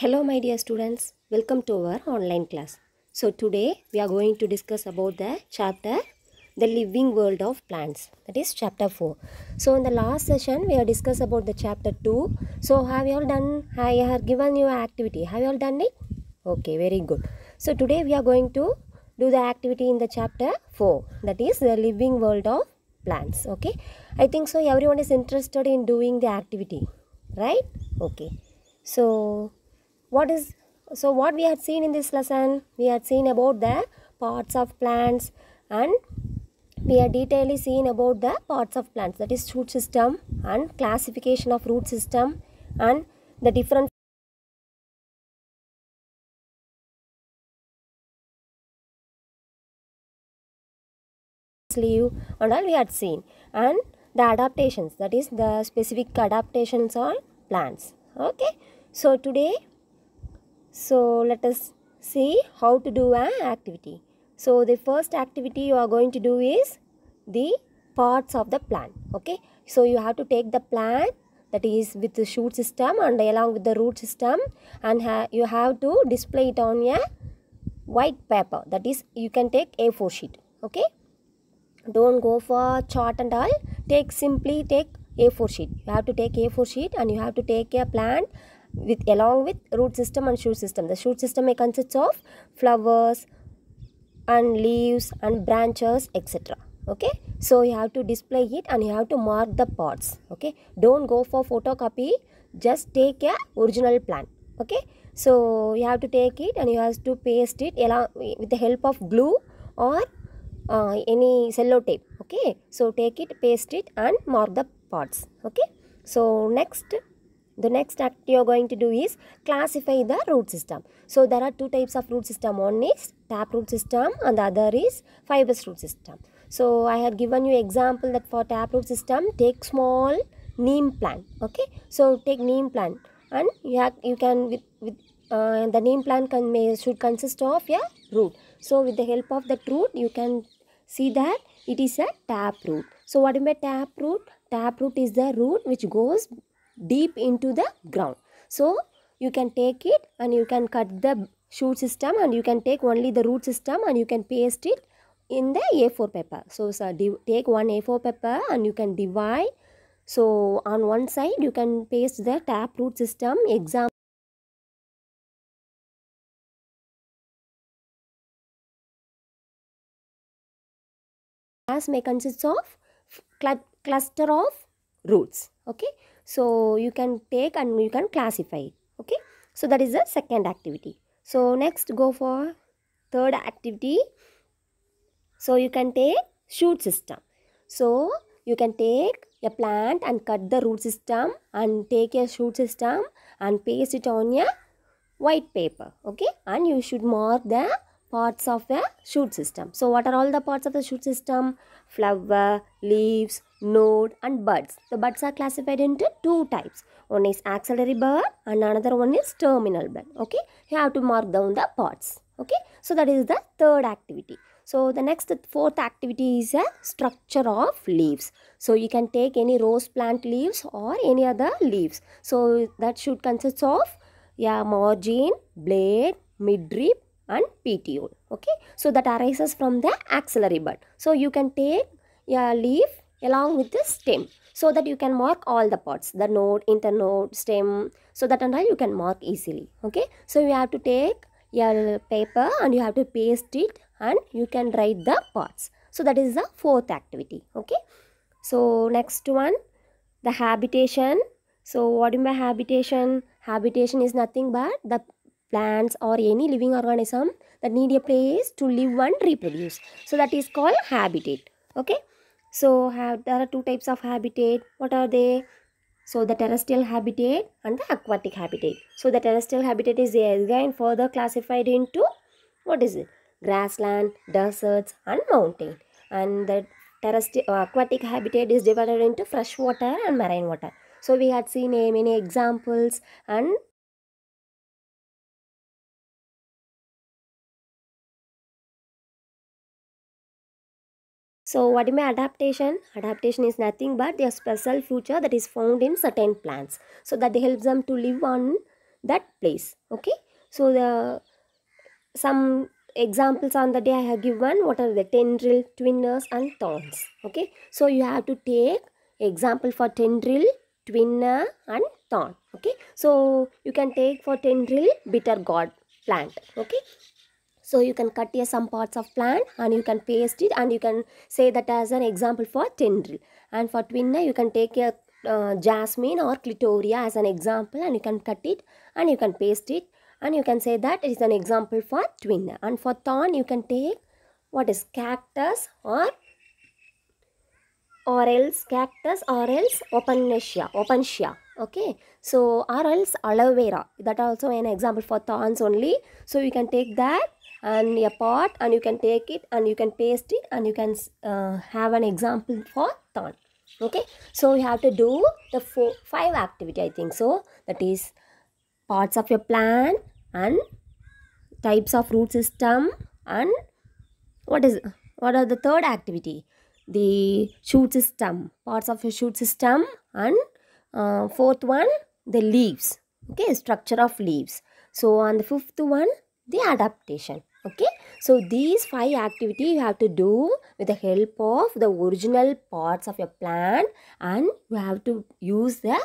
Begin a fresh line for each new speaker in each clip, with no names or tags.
Hello my dear students, welcome to our online class. So today we are going to discuss about the chapter The Living World of Plants, that is chapter 4. So in the last session we have discussed about the chapter 2. So have you all done, I have given you an activity, have you all done it? Okay, very good. So today we are going to do the activity in the chapter 4, that is The Living World of Plants. Okay, I think so everyone is interested in doing the activity, right? Okay, so what we had seen in this lesson, we had seen about the parts of plants, and we had detailedly seen about the parts of plants, that is shoot system and classification of root system and the different leaf and all we had seen, and the adaptations, that is the specific adaptations on plants. Okay, so today let us see how to do an activity. So the first activity you are going to do is the parts of the plant. Okay, so you have to take the plant that is with the shoot system and along with the root system, and you have to display it on a white paper, that is you can take A4 sheet. Okay, don't go for chart and all, simply take A4 sheet. You have to take A4 sheet and you have to take a plant with along with root system and shoot system. The shoot system may consist of flowers and leaves and branches, etc. Okay, so you have to display it and you have to mark the parts. Okay, don't go for photocopy, just take a original plant. Okay, so you have to take it and you have to paste it along with the help of glue or any cello tape. Okay, so take it, paste it and mark the parts. Okay, so the next act you are going to do is classify the root system. So there are two types of root system. One is tap root system and the other is fibrous root system. So I had given you example that for tap root system, take small neem plant. Okay, so take neem plant and you can with the neem plant should consist of a root. So with the help of that root you can see that it is a tap root. So what do you mean tap root? Tap root is the root which goes deep into the ground. So you can take it and you can cut the shoot system and you can take only the root system and you can paste it in the A4 paper. So take one A4 paper and you can divide. So on one side you can paste the tap root system. Example, class may consist of cluster of roots. Okay, so you can take and you can classify it. Okay, so that is the second activity. So next go for third activity. So you can take shoot system. So you can take a plant and cut the root system and take a shoot system and paste it on a white paper. Okay, and you should mark the parts of a shoot system. So what are all the parts of the shoot system? Flower, leaves, node and buds. The buds are classified into two types. One is axillary bud and another one is terminal bud. Okay, you have to mark down the parts. Okay, so that is the third activity. So the next fourth activity is a structure of leaves. So you can take any rose plant leaves or any other leaves. So that should consist of margin, blade, midrib and petiole. Okay, so that arises from the axillary bud. So you can take a leaf along with the stem so that you can mark all the parts, the node, internode, stem, so that and all you can mark easily. Okay, so you have to take your paper and you have to paste it and you can write the parts. So that is the fourth activity. Okay, so next one, the habitation. So what do you mean by habitation? Habitation is nothing but the plants or any living organism that need a place to live and reproduce. So that is called habitat. Okay, so there are two types of habitat. What are they? So the terrestrial habitat and the aquatic habitat. So the terrestrial habitat is again further classified into, what is it? Grassland, deserts and mountain. And the terrestrial aquatic habitat is divided into freshwater and marine water. So we had seen many examples. And so what do you mean adaptation? Adaptation is nothing but a special feature that is found in certain plants. So that helps them to live on that place. Okay, so the some examples on the day I have given. What are the tendril, twinners and thorns? Okay, so you have to take example for tendril, twinner and thorn. Okay, so you can take for tendril bitter gourd plant. Okay, so you can cut here some parts of plant and you can paste it, and you can say that as an example for tendril. And for twinner you can take a jasmine or clitoria as an example, and you can cut it and you can paste it, and you can say that it is an example for twinner. And for thorn you can take what is cactus or else cactus or else opensia. Okay, so or else aloe vera, that also an example for thorns only. So you can take that and a pot, and you can take it and you can paste it, and you can have an example for thorn. Okay, so you have to do the 5 activity, I think so. That is parts of your plant and types of root system, and what are the third activity, the shoot system, parts of your shoot system, and fourth one the leaves. Okay, structure of leaves. So on the fifth one the adaptation. Okay, so these 5 activity you have to do with the help of the original parts of your plant, and you have to use the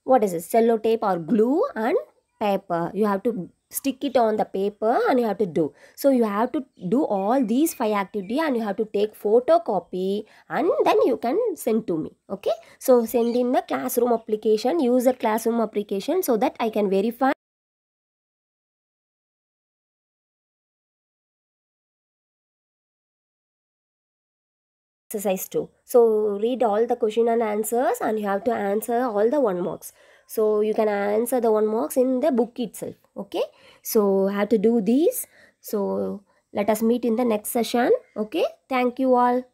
what is it, cellotape or glue and paper. You have to stick it on the paper and you have to do. So you have to do all these 5 activity, and you have to take photocopy, and then you can send to me. Okay, so send in the classroom application, use the classroom application so that I can verify. Exercise 2. So read all the question and answers, and you have to answer all the 1 marks. So you can answer the 1 marks in the book itself. Okay, so have to do these. So let us meet in the next session. Okay, thank you all.